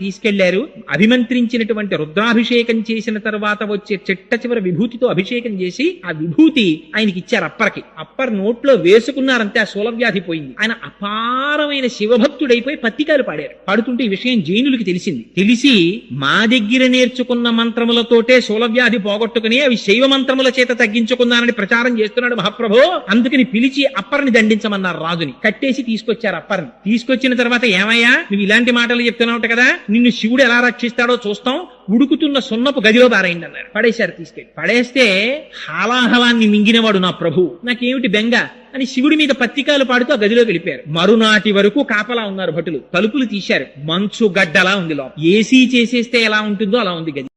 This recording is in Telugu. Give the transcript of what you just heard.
తీసుకెళ్లారు. అభిమంత్రించినటువంటి రుద్రాభిషేకం చేసిన తర్వాత వచ్చే చిట్ట చివరి విభూతితో అభిషేకం చేసి ఆ విభూతి ఆయనకి ఇచ్చారు. అప్పర్ నోట్లో వేసుకున్నారంతే ఆ శూలవ్యాధి పోయింది. ఆయన అపారమైన శివభక్తుడైపోయి పత్తికాలు పాడారు. పాడుతుంటే ఈ విషయం జైనులకి తెలిసి మా దగ్గర నేర్చుకున్న మంత్రములతోటే శూలవ్యాధి పోగొట్టుకుని అవి శైవ మంత్రముల చేత తగ్గించుకున్నానని ప్రచారం చేస్తున్నాడు మహాప్రభు. అందుకని పిలిచి అప్పర్ని దండించమన్నారు. రాజుని కట్టేసి తీసుకొచ్చారు. అప్పర్ని తీసుకొచ్చిన తర్వాత, ఏమయ్యా నువ్వు ఇలాంటి మాటలు చెప్తున్నావు కదా, నిన్ను శివుడు ఎలా రక్షిస్తాడో చూస్తాం, ఉడుకుతున్న సున్నపు గదిలో పారేయండి అన్నారు. పడేశారు. తీసుకెళ్ళి పడేస్తే హాలాహలాన్ని మింగినవాడు నా ప్రభు, నాకేమిటి బెంగ అని శివుడి మీద పత్తికాలు పాడుతూ ఆ గదిలోకి వెళ్ళిపోయారు. మరునాటి వరకు కాపలా ఉన్నారు భటులు. తలుపులు తీశారు. మంచు గడ్డలా ఉంది లోపల. ఏసీ చేసేస్తే ఎలా ఉంటుందో అలా ఉంది గది.